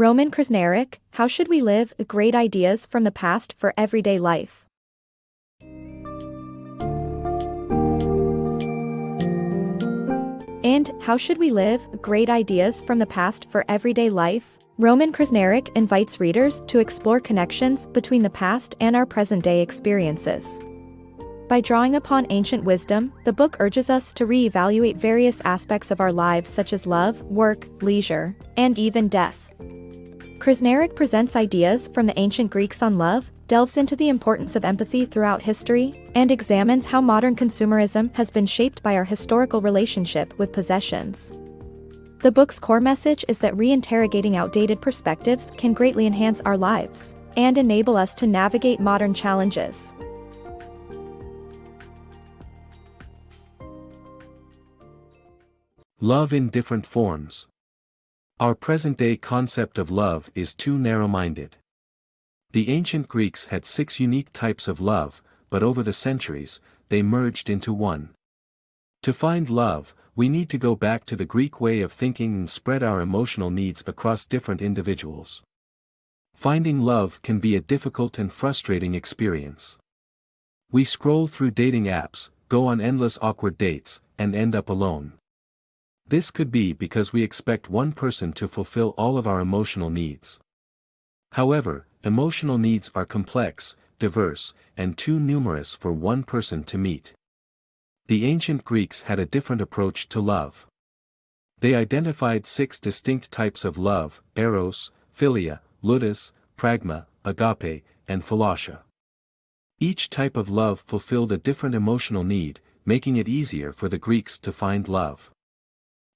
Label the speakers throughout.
Speaker 1: Roman Krznaric, How Should We Live? Great Ideas from the Past for Everyday Life. And How Should We Live? Great Ideas from the Past for Everyday Life. Roman Krznaric invites readers to explore connections between the past and our present-day experiences. By drawing upon ancient wisdom, the book urges us to reevaluate various aspects of our lives such as love, work, leisure, and even death. Krznaric presents ideas from the ancient Greeks on love, delves into the importance of empathy throughout history, and examines how modern consumerism has been shaped by our historical relationship with possessions. The book's core message is that reinterrogating outdated perspectives can greatly enhance our lives and enable us to navigate modern challenges.
Speaker 2: Love in different forms. Our present-day concept of love is too narrow-minded. The ancient Greeks had 6 unique types of love, but over the centuries, they merged into one. To find love, we need to go back to the Greek way of thinking and spread our emotional needs across different individuals. Finding love can be a difficult and frustrating experience. We scroll through dating apps, go on endless awkward dates, and end up alone. This could be because we expect one person to fulfill all of our emotional needs. However, emotional needs are complex, diverse, and too numerous for one person to meet. The ancient Greeks had a different approach to love. They identified 6 distinct types of love: eros, philia, ludus, pragma, agape, and philotia. Each type of love fulfilled a different emotional need, making it easier for the Greeks to find love.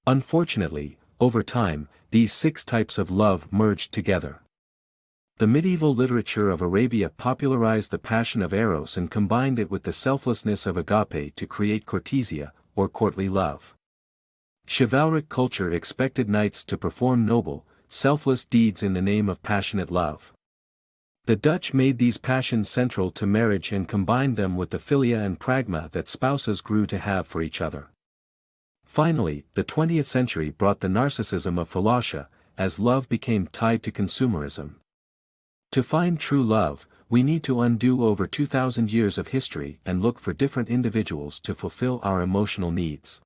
Speaker 2: Unfortunately, over time, these 6 types of love merged together. The medieval literature of Arabia popularized the passion of eros and combined it with the selflessness of agape to create courtesia, or courtly love. Chivalric culture expected knights to perform noble, selfless deeds in the name of passionate love. The Dutch made these passions central to marriage and combined them with the philia and pragma that spouses grew to have for each other. Finally, the 20th century brought the narcissism of philotia, as love became tied to consumerism. To find true love, we need to undo over 2,000 years of history and look for different individuals to fulfill our emotional needs.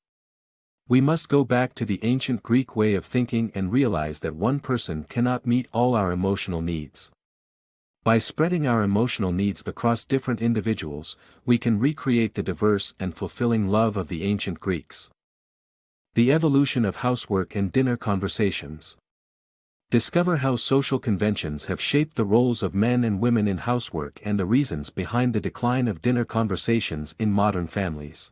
Speaker 2: We must go back to the ancient Greek way of thinking and realize that one person cannot meet all our emotional needs. By spreading our emotional needs across different individuals, we can recreate the diverse and fulfilling love of the ancient Greeks. The Evolution of Housework and Dinner Conversations. Discover how social conventions have shaped the roles of men and women in housework and the reasons behind the decline of dinner conversations in modern families.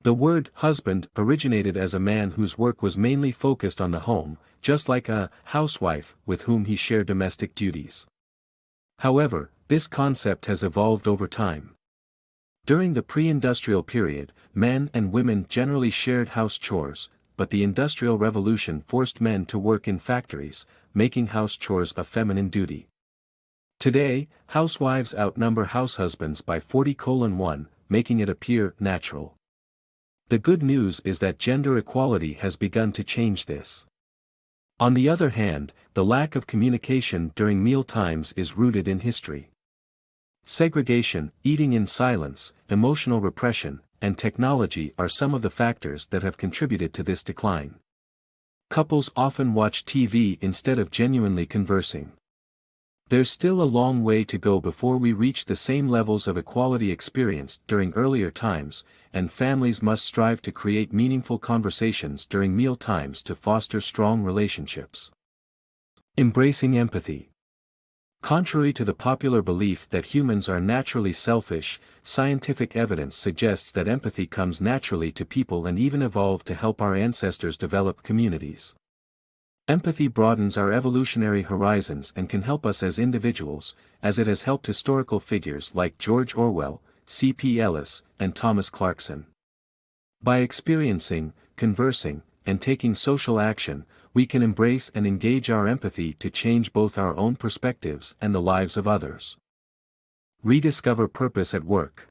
Speaker 2: The word husband originated as a man whose work was mainly focused on the home, just like a housewife with whom he shared domestic duties. However, this concept has evolved over time. During the pre-industrial period, men and women generally shared house chores, but the Industrial Revolution forced men to work in factories, making house chores a feminine duty. Today, housewives outnumber househusbands by 40:1, making it appear natural. The good news is that gender equality has begun to change this. On the other hand, the lack of communication during meal times is rooted in history. Segregation, eating in silence, emotional repression, and technology are some of the factors that have contributed to this decline. Couples often watch TV instead of genuinely conversing. There's still a long way to go before we reach the same levels of equality experienced during earlier times, and families must strive to create meaningful conversations during meal times to foster strong relationships. Embracing empathy. Contrary to the popular belief that humans are naturally selfish, scientific evidence suggests that empathy comes naturally to people and even evolved to help our ancestors develop communities. Empathy broadens our evolutionary horizons and can help us as individuals, as it has helped historical figures like George Orwell, C.P. Ellis, and Thomas Clarkson. By experiencing, conversing, and taking social action, we can embrace and engage our empathy to change both our own perspectives and the lives of others. Rediscover purpose at work.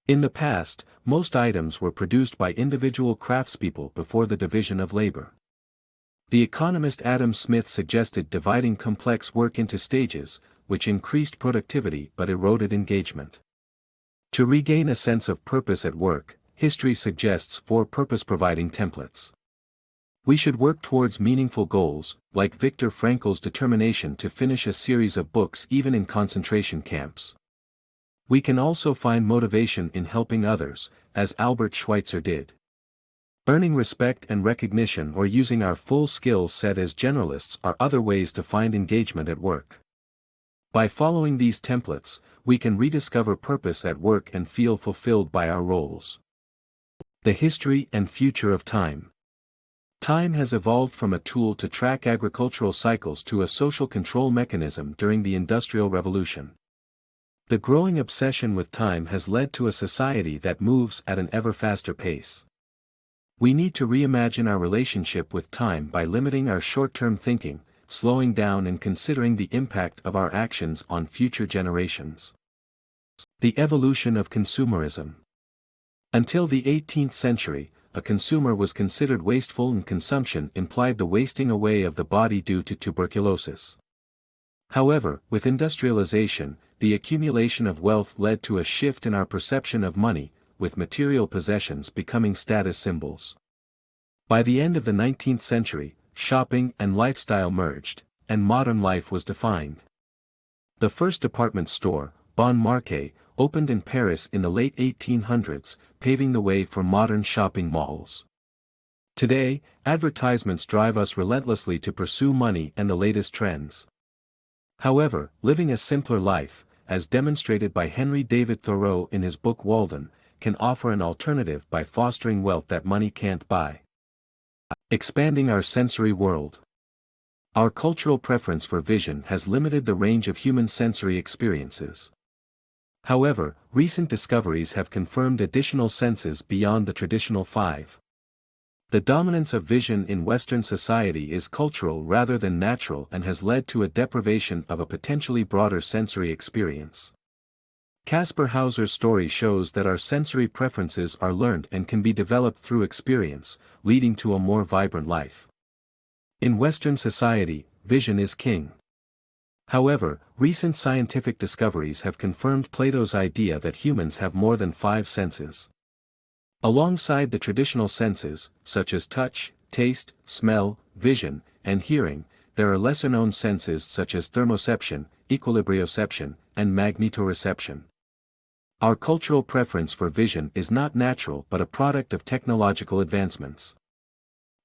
Speaker 2: In the past, most items were produced by individual craftspeople before the division of labor. The economist Adam Smith suggested dividing complex work into stages, which increased productivity but eroded engagement. To regain a sense of purpose at work, history suggests 4 purpose-providing templates. We should work towards meaningful goals, like Viktor Frankl's determination to finish a series of books even in concentration camps. We can also find motivation in helping others, as Albert Schweitzer did. Earning respect and recognition or using our full skill set as generalists are other ways to find engagement at work. By following these templates, we can rediscover purpose at work and feel fulfilled by our roles. The history and future of time. Time has evolved from a tool to track agricultural cycles to a social control mechanism during the Industrial Revolution. The growing obsession with time has led to a society that moves at an ever faster pace. We need to reimagine our relationship with time by limiting our short-term thinking, slowing down and considering the impact of our actions on future generations. The evolution of consumerism. Until the 18th century, a consumer was considered wasteful and consumption implied the wasting away of the body due to tuberculosis. However, with industrialization, the accumulation of wealth led to a shift in our perception of money, with material possessions becoming status symbols. By the end of the 19th century, shopping and lifestyle merged, and modern life was defined. The first department store, Bon Marché, opened in Paris in the late 1800s, paving the way for modern shopping malls. Today, advertisements drive us relentlessly to pursue money and the latest trends. However, living a simpler life, as demonstrated by Henry David Thoreau in his book Walden, can offer an alternative by fostering wealth that money can't buy. Expanding our sensory world. Our cultural preference for vision has limited the range of human sensory experiences. However, recent discoveries have confirmed additional senses beyond the traditional 5. The dominance of vision in Western society is cultural rather than natural and has led to a deprivation of a potentially broader sensory experience. Kaspar Hauser's story shows that our sensory preferences are learned and can be developed through experience, leading to a more vibrant life. In Western society, vision is king. However, recent scientific discoveries have confirmed Plato's idea that humans have more than 5 senses. Alongside the traditional senses, such as touch, taste, smell, vision, and hearing, there are lesser-known senses such as thermoception, equilibrioception, and magnetoreception. Our cultural preference for vision is not natural but a product of technological advancements.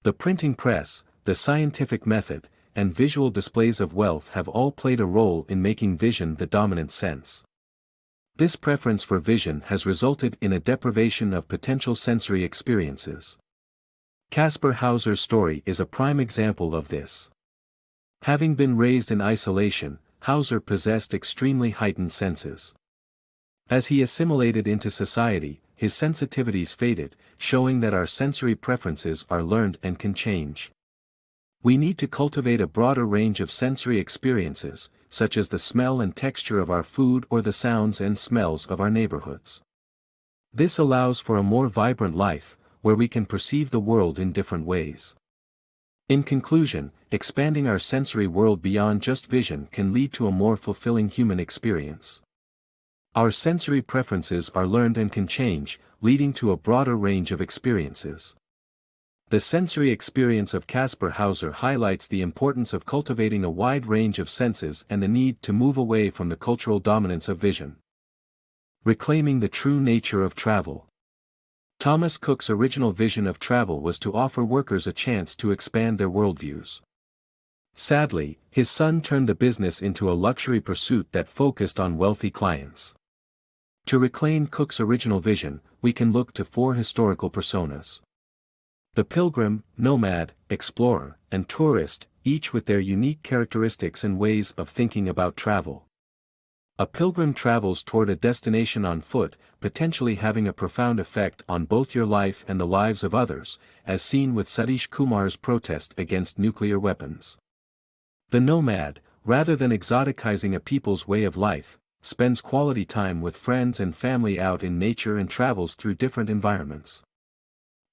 Speaker 2: The printing press, the scientific method, and visual displays of wealth have all played a role in making vision the dominant sense. This preference for vision has resulted in a deprivation of potential sensory experiences. Kaspar Hauser's story is a prime example of this. Having been raised in isolation, Hauser possessed extremely heightened senses. As he assimilated into society, his sensitivities faded, showing that our sensory preferences are learned and can change. We need to cultivate a broader range of sensory experiences, such as the smell and texture of our food or the sounds and smells of our neighborhoods. This allows for a more vibrant life, where we can perceive the world in different ways. In conclusion, expanding our sensory world beyond just vision can lead to a more fulfilling human experience. Our sensory preferences are learned and can change, leading to a broader range of experiences. The sensory experience of Kaspar Hauser highlights the importance of cultivating a wide range of senses and the need to move away from the cultural dominance of vision. Reclaiming the true nature of travel. Thomas Cook's original vision of travel was to offer workers a chance to expand their worldviews. Sadly, his son turned the business into a luxury pursuit that focused on wealthy clients. To reclaim Cook's original vision, we can look to 4 historical personas. The pilgrim, nomad, explorer, and tourist, each with their unique characteristics and ways of thinking about travel. A pilgrim travels toward a destination on foot, potentially having a profound effect on both your life and the lives of others, as seen with Satish Kumar's protest against nuclear weapons. The nomad, rather than exoticizing a people's way of life, spends quality time with friends and family out in nature and travels through different environments.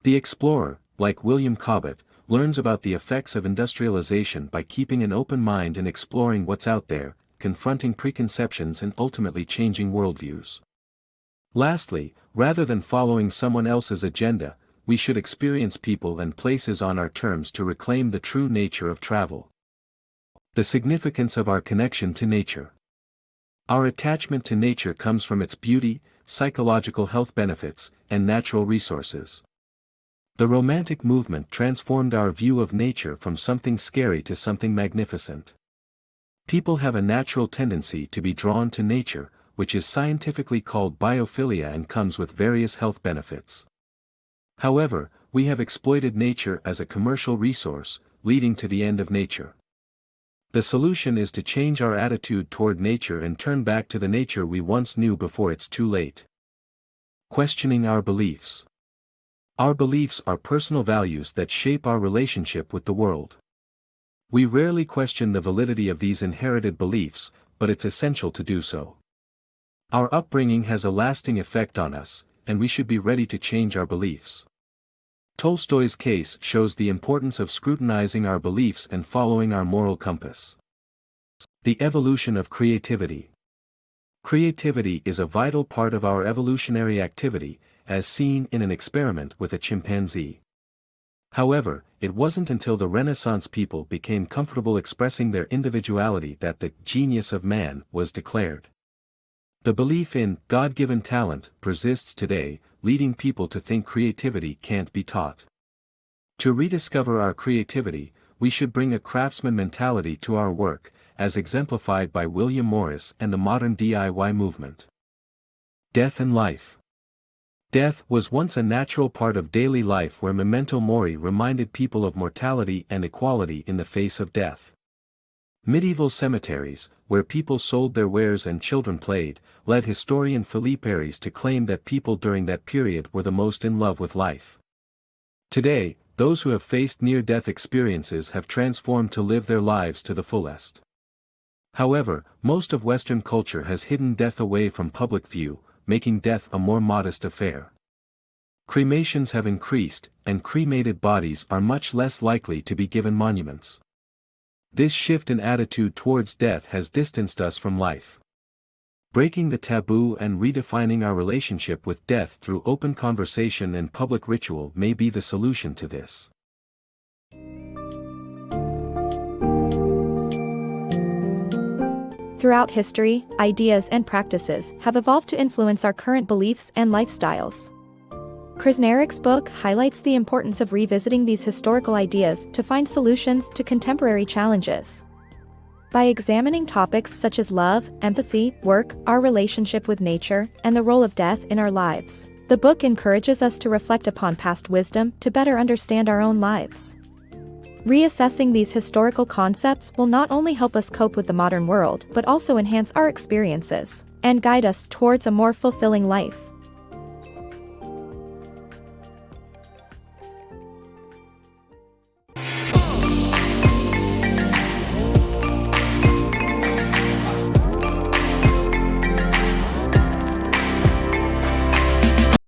Speaker 2: The explorer, like William Cobbett, learns about the effects of industrialization by keeping an open mind and exploring what's out there, confronting preconceptions and ultimately changing worldviews. Lastly, rather than following someone else's agenda, we should experience people and places on our terms to reclaim the true nature of travel. The significance of our connection to nature. Our attachment to nature comes from its beauty, psychological health benefits, and natural resources. The Romantic movement transformed our view of nature from something scary to something magnificent. People have a natural tendency to be drawn to nature, which is scientifically called biophilia and comes with various health benefits. However, we have exploited nature as a commercial resource, leading to the end of nature. The solution is to change our attitude toward nature and turn back to the nature we once knew before it's too late. Questioning our beliefs. Our beliefs are personal values that shape our relationship with the world. We rarely question the validity of these inherited beliefs, but it's essential to do so. Our upbringing has a lasting effect on us, and we should be ready to change our beliefs. Tolstoy's case shows the importance of scrutinizing our beliefs and following our moral compass. The evolution of creativity. Creativity is a vital part of our evolutionary activity, as seen in an experiment with a chimpanzee. However, it wasn't until the Renaissance people became comfortable expressing their individuality that the genius of man was declared. The belief in God-given talent persists today, leading people to think creativity can't be taught. To rediscover our creativity, we should bring a craftsman mentality to our work, as exemplified by William Morris and the modern DIY movement. Death and life. Death was once a natural part of daily life where memento mori reminded people of mortality and equality in the face of death. Medieval cemeteries, where people sold their wares and children played, led historian Philippe Aries to claim that people during that period were the most in love with life. Today, those who have faced near-death experiences have transformed to live their lives to the fullest. However, most of Western culture has hidden death away from public view, making death a more modest affair. Cremations have increased, and cremated bodies are much less likely to be given monuments. This shift in attitude towards death has distanced us from life. Breaking the taboo and redefining our relationship with death through open conversation and public ritual may be the solution to this.
Speaker 1: Throughout history, ideas and practices have evolved to influence our current beliefs and lifestyles. Krznaric's book highlights the importance of revisiting these historical ideas to find solutions to contemporary challenges. By examining topics such as love, empathy, work, our relationship with nature, and the role of death in our lives, the book encourages us to reflect upon past wisdom to better understand our own lives. Reassessing these historical concepts will not only help us cope with the modern world but also enhance our experiences and guide us towards a more fulfilling life.